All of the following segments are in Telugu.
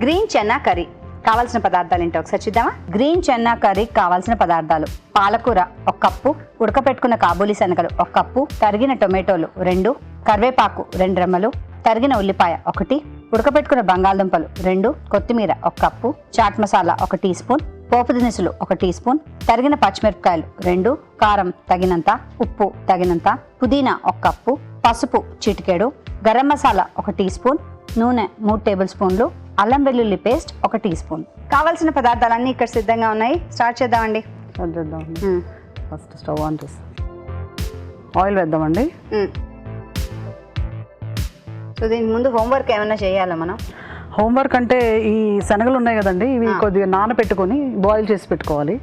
గ్రీన్ చెన్నా కర్రీ కావాల్సిన పదార్థాలు ఏంటో ఒకసారి చూద్దామా. గ్రీన్ చెన్నా కర్రీ కావాల్సిన పదార్థాలు: పాలకూర 1 కప్పు, ఉడకపెట్టుకున్న కాబూలీ శనగలు 1 కప్పు, తరిగిన టొమాటోలు 2, కరివేపాకు 2 రెమ్మలు, తరిగిన ఉల్లిపాయ 1, ఉడకపెట్టుకున్న బంగాళదుంపలు 2, కొత్తిమీర 1 cup, chaat masala 1 teaspoon, పోపు దినుసులు 1 టీ స్పూన్, తరిగిన పచ్చిమిరపకాయలు 2, కారం తగినంత, ఉప్పు తగినంత, పుదీనా 1 కప్పు, పసుపు చిటికెడు, గరం మసాలా 1 టీ స్పూన్, నూనె 3 టేబుల్ స్పూన్లు, అల్లం వెల్లుల్లి పేస్ట్ 1 టీ స్పూన్. కావాల్సిన పదార్థాలన్నీ ఇక్కడ సిద్ధంగా ఉన్నాయి. స్టార్ట్ చేద్దామండి. ఫస్ట్ స్టవ్ ఆన్ చేసి ఆయిల్ వేద్దామండి. సో దీనికి ముందు హోంవర్క్ ఏమైనా చేయాలా మనం? హోంవర్క్ అంటే ఈ శనగలు ఉన్నాయి కదండి, ఇవి కొద్దిగా నానబెట్టుకొని బాయిల్ చేసి పెట్టుకోవాలి.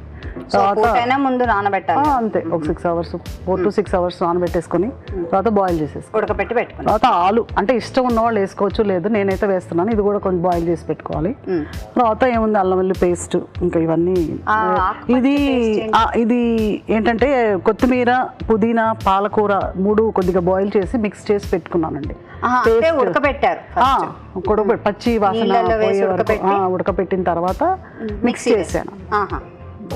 ముందు నానబెట్టాలి అంతే. ఒక 6 అవర్స్ 4 to 6 అవర్స్ నానబెట్టేసుకొని తర్వాత బాయిల్ చేసేసి ఉడకపెట్టి పెట్టుకుని తర్వాత ఆలు అంటే ఇష్టం ఉన్న వాళ్ళు వేసుకోవచ్చు, లేదు నేనైతే వేస్తున్నాను. ఇది కూడా కొంచెం బాయిల్ చేసి పెట్టుకోవాలి. తర్వాత ఏముంది, అల్లం వెల్లుల్లి పేస్ట్, ఇంకా ఇవన్నీ. ఇది ఏంటంటే కొత్తిమీర, పుదీనా, పాలకూర 3 కొద్దిగా బాయిల్ చేసి మిక్స్ చేసి పెట్టుకున్నానండి. ఉడకబెట్టారు పచ్చి వాసన ఉడకపెట్టిన తర్వాత మిక్స్ చేశాను.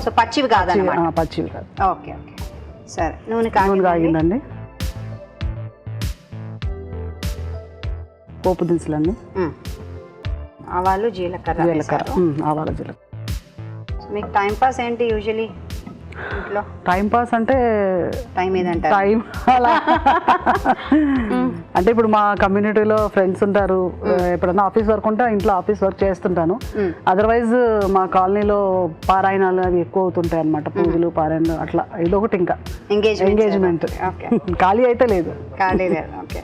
సో పచ్చివి కాదన్నమాట. పచ్చివి కాదు. ఓకే ఓకే సరే. నూనె కాగిందండి. పోపు దినుసులన్నీ, ఆవాలు, జీలకర్ర. ఆవాలు, జీలకర్ర. మీకు టైం పాస్ ఏంటి యూజువలీ ఇంట్లో? టైం పాస్ అంటే టైం ఏదంటారు? టైం అలా అంటే ఇప్పుడు మా కమ్యూనిటీలో ఫ్రెండ్స్ ఉంటారు. ఎప్పుడన్నా ఆఫీస్ వర్క్ ఉంటే ఇంట్లో ఆఫీస్ వర్క్ చేస్తుంటాను. అదర్వైజ్ మా కాలనీలో పారాయణాలు అవి ఎక్కువ అవుతుంటాయి అన్నమాట. పూజలు, పారాయణలు, అట్లా ఇదొకటి. ఇంకా ఎంగేజ్మెంట్. ఖాళీ అయితే లేదు. ఖాళీ లేదు. ఓకే,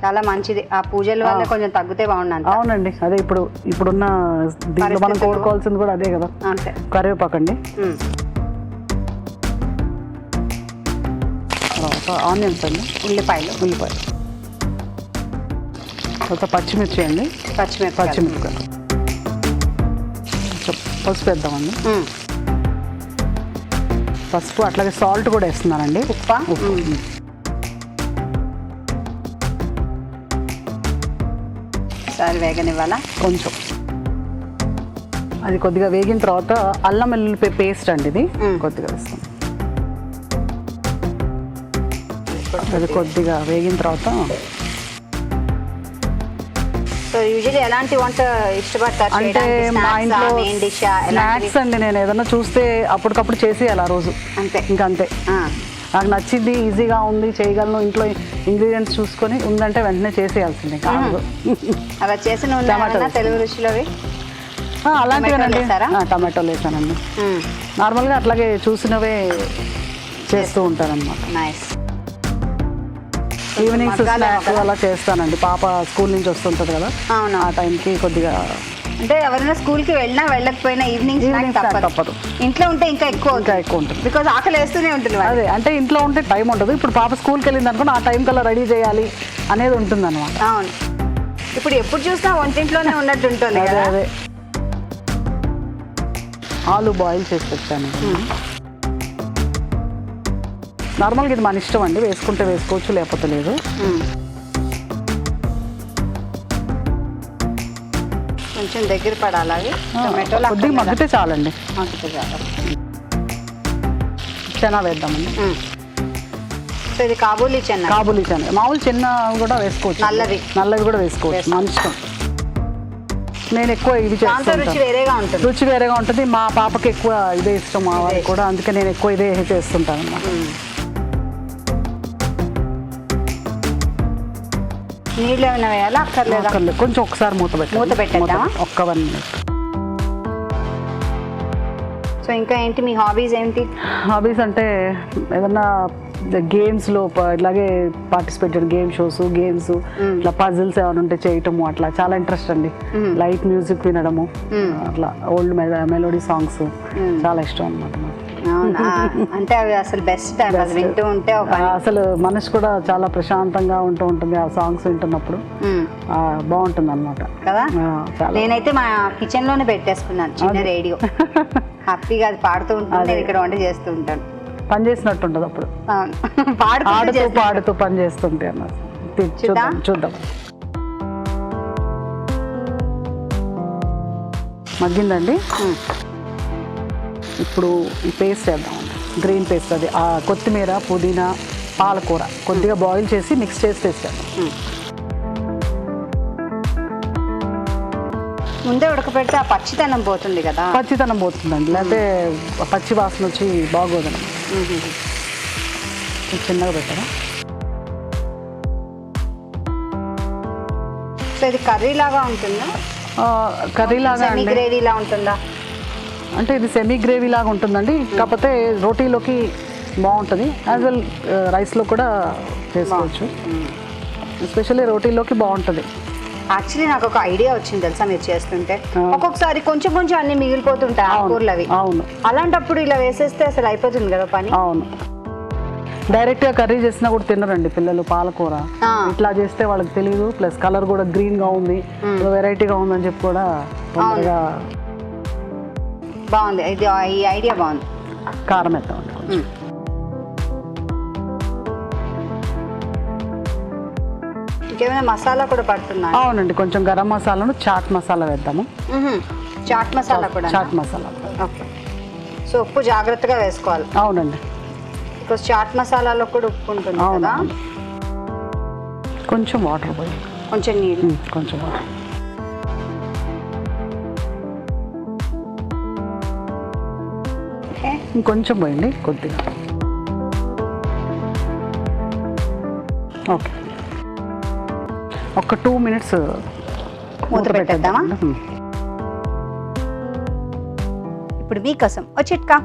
చాలా మంచిది. ఆ పూజల వల్ల కొంచెం తగ్గితే బాగుండు. అవునండి, అదే ఇప్పుడున్న దీంట్లో మనం కోరుకోవాల్సింది కూడా అదే కదా. అంతే. కరివేపాకండి, తర్వాత ఆనియన్స్ అండి, ఉల్లిపాయలు, తర్వాత పచ్చిమిర్చి అండి, పచ్చిమిరపకాయ, పసుపు వేద్దామండి. పసుపు అట్లాగే సాల్ట్ కూడా వేస్తున్నానండి. ఉప్పు సార్ వేగనివ్వాలా కొంచెం. అది కొద్దిగా వేగిన తర్వాత అల్లం వెల్లుల్లి పేస్ట్ అండి, ఇది కొద్దిగా వేస్తాం. అది కొద్దిగా వేగిన తర్వాత సో యూజువల్లీ ఎలాంటి వంట ఇష్టపడతారు? అంటే మా ఇంట్లో స్నాక్స్ అండి, నేను ఏదైనా చూస్తే అప్పటికప్పుడు చేసేయాలి ఆ రోజు. అంతే, ఇంకా అంతే. నాకు నచ్చింది, ఈజీగా ఉంది, చేయగలను, ఇంట్లో ఇంగ్రీడియంట్స్ చూసుకొని ఉందంటే వెంటనే చేసేయాల్సిందే. కాదు అలా చేసిన తెలుగు రుచిలోవి అలాంటివేనండి. టమాటోలు వేసానండి. నార్మల్గా అట్లాగే చూసినవే చేస్తూ ఉంటానన్నమాట. నైస్. ఈవినింగ్స్ స్నాక్ అలా చేస్తానండి. పాప స్కూల్ నుంచి వస్తుంటుంది కదా, ఆ టైంకి కొద్దిగా. అంటే ఎవరైనా స్కూల్కి వెళ్ళినా వెళ్ళకపోయినా ఈవినింగ్ తప్పదు. ఇంట్లో ఉంటే ఇంకా ఎక్కువ ఉంటుంది, బికాజ్ ఆకలి వేస్తూనే ఉంటుంది. అదే, అంటే ఇంట్లో ఉంటే టైం ఉంటుంది. ఇప్పుడు పాప స్కూల్కి వెళ్ళింది అనుకోండి, ఆ టైం కల్లా రెడీ చేయాలి అనేది ఉంటుంది అనమాట. అవును, ఇప్పుడు ఎప్పుడు చూసినా వంటింట్లోనే ఉన్నట్టు ఉంటుంది. అదే ఆలు బాయిల్ చేసి పెట్టాను. నార్మల్గా ఇది మన ఇష్టం అండి, వేసుకుంటే వేసుకోవచ్చు, లేకపోతే లేదు. కొంచెం దగ్గర పడాలి. కొద్దిగా మగ్గితే చాలండి. చెన్నా వేద్దామండి. సో ఇది కాబూలీ చెన్నా. మామూలు చెన్నా కూడా వేసుకోవచ్చు, నల్లవి కూడా వేసుకోవచ్చు, మన ఇష్టం. నేను ఎక్కువ ఇవి చేస్తాను. రుచి వేరేగా ఉంటుంది. మా పాపకి ఎక్కువ ఇదే ఇష్టం, మా వారికి కూడా, అందుకే నేను ఎక్కువ ఇదే చేస్తుంటాను అన్నమాట. నీళ్ళు ఏమైనా వేయాలా? అక్కర్లేదు. కొంచెం ఒకసారి మూత పెట్టేద్దామా? ఒక్క 1 minute. సో ఇంకా ఏంటి మీ హాబీస్? ఏంటి హాబీస్ అంటే ఏదన్నా గేమ్స్లో ఇట్లాగే పార్టిసిపేట్ చేయడం, గేమ్స్ ఇట్లా పజిల్స్ ఏమైనా ఉంటే చేయటము, అట్లా చాలా ఇంట్రెస్ట్ అండి. లైట్ మ్యూజిక్ వినడము, అట్లా ఓల్డ్ మెలోడీ సాంగ్స్ చాలా ఇష్టం అన్నమాట. అంటే అవి అసలు బెస్ట్ టైం, అది వింటూ ఉంటే అసలు మనసు కూడా చాలా ప్రశాంతంగా ఉంటుంది ఆ సాంగ్స్ వింటున్నప్పుడు. బాగుంటుంది అన్నమాట కదా. నేనైతే మా కిచెన్ లోనే పెట్టేసుకున్నాను చిన్న రేడియో, హ్యాపీగా అది పాడుతూ ఉంటాను. నేను ఇక్కడ వంట చేస్తూ ఉంటాను. పని చేసినట్టు ఉంటుంది అప్పుడు, పాడుతూ పని చేస్తుంటే అన్నమాట. చూద్దాం. మగ్గిందండి. ఇప్పుడు ఈ పేస్ట్ వేద్దామండి, గ్రీన్ పేస్ట్. అది ఆ కొత్తిమీర, పుదీనా, పాలకూర కొద్దిగా బాయిల్ చేసి మిక్స్ చేసి వేస్తాను. ముందే ఉడకపెడితే ఆ పచ్చితనం పోతుంది కదా. పచ్చితనం పోతుందండి, లేకపోతే పచ్చి వాసన వచ్చి బాగోదండి. చిన్నగా పెట్టారా. సో ఇది కర్రీ లాగా ఉంటుందా? కర్రీ లాగా అండి, గ్రేవీ లా ఉంటుందా? అంటే ఇది సెమీ గ్రేవీ లాగా ఉంటుందండి. కాకపోతే రోటీలోకి బాగుంటుంది, యాజ్ వెల్ రైస్లో కూడా చేసుకోవచ్చు. ఎస్పెషల్లీ రోటీలోకి బాగుంటుంది. యాక్చువల్లీ నాకు ఒక ఐడియా వచ్చింది తెలుసా, మీరు చేస్తుంటే ఒక్కొక్కసారి కొంచెం కొంచెం అన్ని మిగిలిపోతుంటాయి ఆకుకూరలు అవి. అవును, అలాంటప్పుడు ఇలా వేసేస్తే అసలు అయిపోతుంది కదా పని. అవును, డైరెక్ట్గా కర్రీ చేసినా కూడా తినరండి పిల్లలు పాలకూర. ఇట్లా చేస్తే వాళ్ళకి తెలియదు, ప్లస్ కలర్ కూడా గ్రీన్గా ఉంది, వెరైటీగా ఉందని చెప్పి కూడా తొందరగా. బాగుంది, ఇది ఈ ఐడియా బాగుంది. కారం వేద్దామండి కొంచెం. ఇంకేమైనా మసాలా కూడా పడుతుందా? అవునండి, కొంచెం గరం మసాలాను, చాట్ మసాలా వేద్దాము. చాట్ మసాలా కూడా. చాట్ మసాలా. ఓకే. సో ఉప్పు జాగ్రత్తగా వేసుకోవాలి. అవునండి, బికాస్ చాట్ మసాలాలో కూడా ఉప్పు ఉంటుంది కదా. కొంచెం వాటర్ పోయి, కొంచెం నీళ్ళు, కొంచెం వాటర్. ఇంకొంచెం పోయండి కొద్దిగా. ఓకే, ఒక 2 minutes మూత పెట్టేద్దామా? ఇప్పుడు మీకోసం ఓ చిట్కా.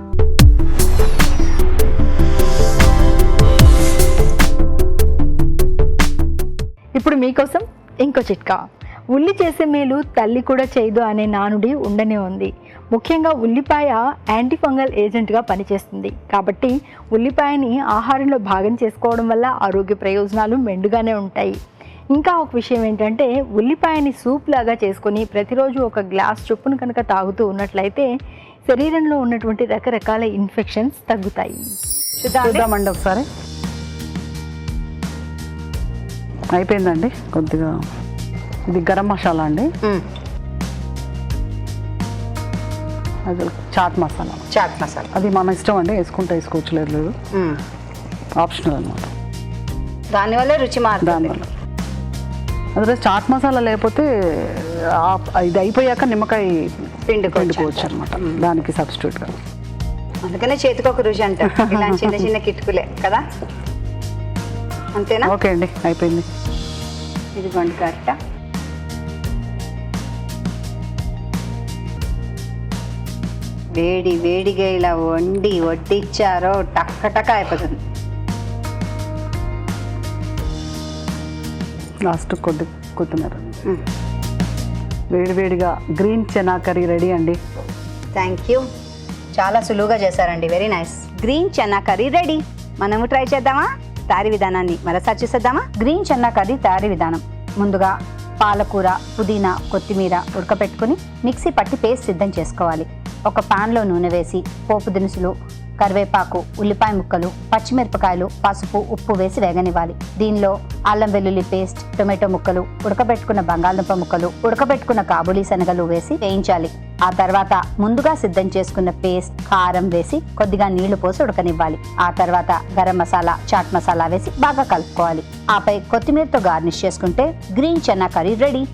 ఇప్పుడు మీకోసం ఇంకో చిట్కా. ఉల్లి చేసే మేలు తల్లి కూడా చేయదు అనే నానుడి ఉండనే ఉంది. ముఖ్యంగా ఉల్లిపాయ యాంటీ ఫంగల్ ఏజెంట్గా పనిచేస్తుంది. కాబట్టి ఉల్లిపాయని ఆహారంలో భాగం చేసుకోవడం వల్ల ఆరోగ్య ప్రయోజనాలు మెండుగానే ఉంటాయి. ఇంకా ఒక విషయం ఏంటంటే, ఉల్లిపాయని సూప్ లాగా చేసుకొని ప్రతిరోజు ఒక గ్లాస్ చొప్పున కనుక తాగుతూ ఉన్నట్లయితే శరీరంలో ఉన్నటువంటి రకరకాల ఇన్ఫెక్షన్స్ తగ్గుతాయి. చూద్దామండి ఒకసారి. అయిపోయిందండి. కొద్దిగా ఇది గరం మసాలా అండి, అది చాట్ మసాలా. చాట్ మసాలా అది మన ఇష్టం అండి, వేసుకుంటే వేసుకోవచ్చు, లేదు ఆప్షనల్ అనమాట. దానివల్ల రుచి మారుతుంది. దానివల్ల అదే చాట్ మసాలా లేకపోతే ఇది అయిపోయాక నిమ్మకాయ పిండుకోవచ్చు అనమాట, దానికి సబ్స్టిట్యూట్గా. అందుకనే చేతికి ఒక రుచి అంట. ఇలా చిన్న చిన్న కిటుకులే కదా, అంతేనా? ఓకే అండి, అయిపోయింది. ఇదిగోండి కరెక్టా. వేడి వేడిగా ఇలా వడ్డిచ్చారో టక్క అయిపోతుంది. లాస్ట్ కొత్తిమీర. వేడివేడిగా గ్రీన్ చెనా కర్రీ రెడీ అండి. థ్యాంక్ యూ, చాలా సులువుగా చేశారండి. Very nice. Green Chenna curry ready. మనము ట్రై చేద్దామా? తయారీ విధానాన్ని మరోసారి చూసేద్దామా? గ్రీన్ చెన్నా కర్రీ తయారీ విధానం. ముందుగా పాలకూర, పుదీనా, కొత్తిమీర ఉడకపెట్టుకుని మిక్సీ పట్టి పేస్ట్ సిద్ధం చేసుకోవాలి. ఒక పాన్లో నూనె వేసి పోపు దినుసులు, కరివేపాకు, ఉల్లిపాయ ముక్కలు, పచ్చిమిరపకాయలు, పసుపు, ఉప్పు వేసి వేగనివ్వాలి. దీనిలో అల్లం వెల్లుల్లి పేస్ట్, టొమాటో ముక్కలు, ఉడకబెట్టుకున్న బంగాళదుంప ముక్కలు, ఉడకబెట్టుకున్న కాబూలీ శనగలు వేసి వేయించాలి. ఆ తర్వాత ముందుగా సిద్ధం చేసుకున్న పేస్ట్, కారం వేసి కొద్దిగా నీళ్లు పోసి ఉడకనివ్వాలి. ఆ తర్వాత గరం మసాలా, చాట్ మసాలా వేసి బాగా కలుపుకోవాలి. ఆపై కొత్తిమీరతో గార్నిష్ చేసుకుంటే గ్రీన్ చెన్నా కర్రీ రెడీ.